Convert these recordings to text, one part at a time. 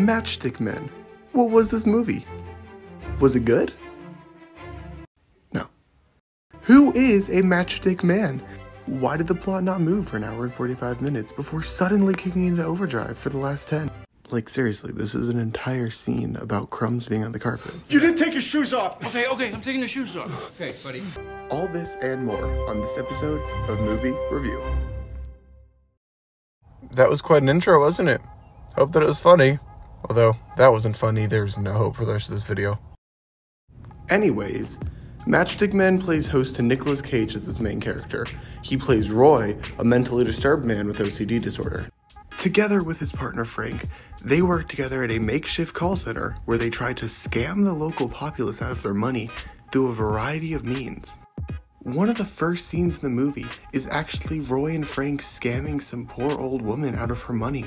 MatchStick Men. What was this movie? Was it good? No. Who is a matchstick man? Why did the plot not move for an hour and 45 minutes before suddenly kicking into overdrive for the last 10? Like, seriously, this is an entire scene about crumbs being on the carpet. You didn't take your shoes off! Okay, I'm taking the shoes off. Okay, buddy. All this and more on this episode of Movie Review. That was quite an intro, wasn't it? Hope that it was funny. Although, that wasn't funny, there's no hope for the rest of this video. Anyways, MatchStick Men plays host to Nicolas Cage as its main character. He plays Roy, a mentally disturbed man with OCD disorder. Together with his partner Frank, they work together at a makeshift call center where they try to scam the local populace out of their money through a variety of means. One of the first scenes in the movie is actually Roy and Frank scamming some poor old woman out of her money.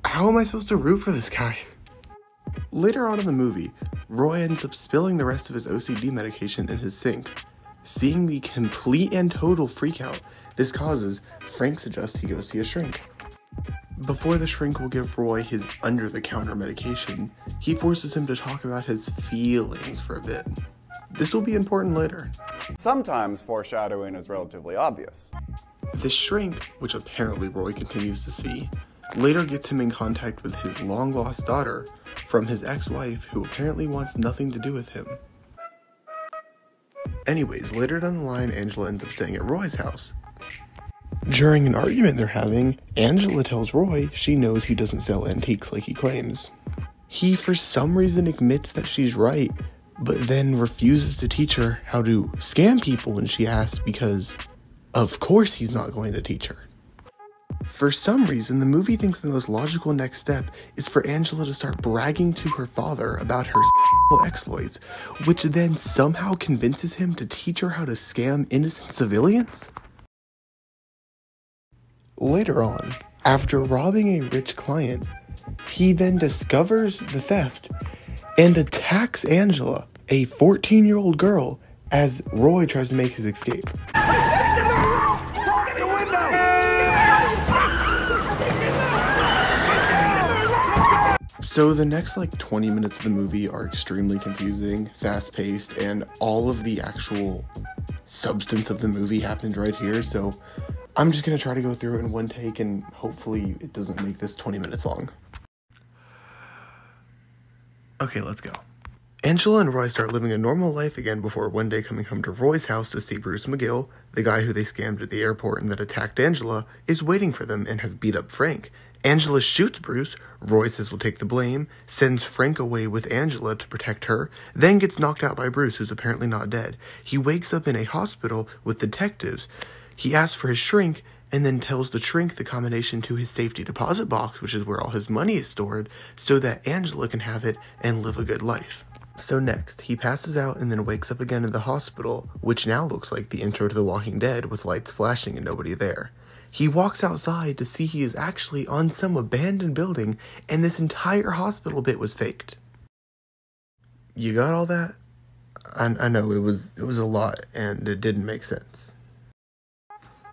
How am I supposed to root for this guy? Later on in the movie, Roy ends up spilling the rest of his OCD medication in his sink. Seeing the complete and total freakout, this causes Frank suggests he go see a shrink. Before the shrink will give Roy his under-the-counter medication, he forces him to talk about his feelings for a bit. This will be important later. Sometimes foreshadowing is relatively obvious. The shrink, which apparently Roy continues to see, later gets him in contact with his long-lost daughter from his ex-wife who apparently wants nothing to do with him. Anyways, later down the line, Angela ends up staying at Roy's house. During an argument they're having, Angela tells Roy she knows he doesn't sell antiques like he claims. He, for some reason, admits that she's right, but then refuses to teach her how to scam people when she asks because, of course, he's not going to teach her. For some reason, the movie thinks the most logical next step is for Angela to start bragging to her father about her exploits, which then somehow convinces him to teach her how to scam innocent civilians? Later on, after robbing a rich client, he then discovers the theft and attacks Angela, a 14-year-old girl, as Roy tries to make his escape. So the next 20 minutes of the movie are extremely confusing, fast-paced, and all of the actual substance of the movie happens right here, so I'm just going to try to go through it in one take, and hopefully it doesn't make this 20 minutes long. Okay, let's go. Angela and Roy start living a normal life again before one day coming home to Roy's house to see Bruce McGill, the guy who they scammed at the airport and that attacked Angela, is waiting for them and has beat up Frank. Angela shoots Bruce, Roy says he'll take the blame, sends Frank away with Angela to protect her, then gets knocked out by Bruce, who's apparently not dead. He wakes up in a hospital with detectives. He asks for his shrink, and then tells the shrink the combination to his safety deposit box, which is where all his money is stored, so that Angela can have it and live a good life. So next, he passes out and then wakes up again in the hospital, which now looks like the intro to The Walking Dead with lights flashing and nobody there. He walks outside to see he is actually on some abandoned building, and this entire hospital bit was faked. You got all that? I know it was a lot, and it didn't make sense.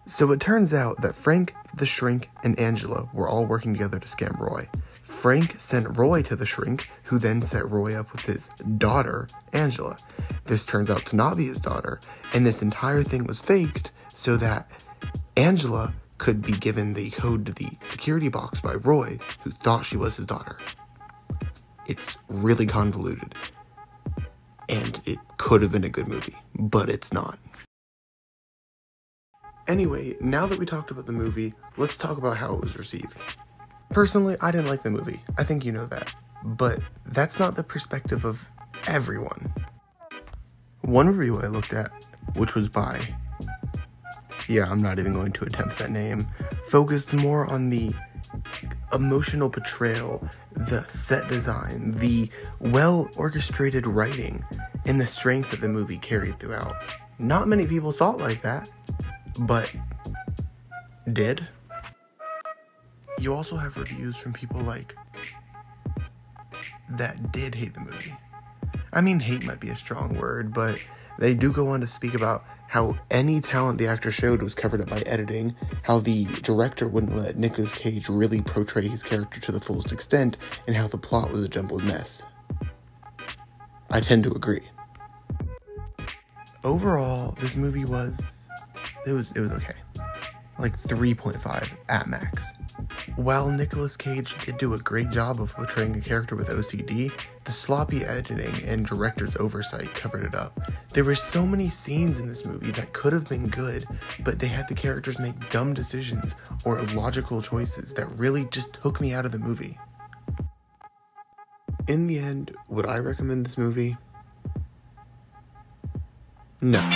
So it turns out that Frank, the shrink, and Angela were all working together to scam Roy. Frank sent Roy to the shrink, who then set Roy up with his daughter, Angela. This turns out to not be his daughter, and this entire thing was faked so that Angela could be given the code to the security box by Roy, who thought she was his daughter. It's really convoluted, and it could have been a good movie, but it's not. Anyway, now that we talked about the movie, let's talk about how it was received. Personally, I didn't like the movie. I think you know that. But that's not the perspective of everyone. One review I looked at, which was by, I'm not even going to attempt that name, focused more on the emotional portrayal, the set design, the well-orchestrated writing, and the strength that the movie carried throughout. Not many people saw it like that, but did. You also have reviews from people that did hate the movie. I mean, hate might be a strong word, but they do go on to speak about how any talent the actor showed was covered up by editing, how the director wouldn't let Nicolas Cage really portray his character to the fullest extent, and how the plot was a jumbled mess. I tend to agree. Overall, this movie was okay. Like 3.5 at max. While Nicolas Cage did do a great job of portraying a character with OCD, the sloppy editing and director's oversight covered it up. There were so many scenes in this movie that could have been good, but they had the characters make dumb decisions or illogical choices that really just took me out of the movie. In the end, would I recommend this movie? No.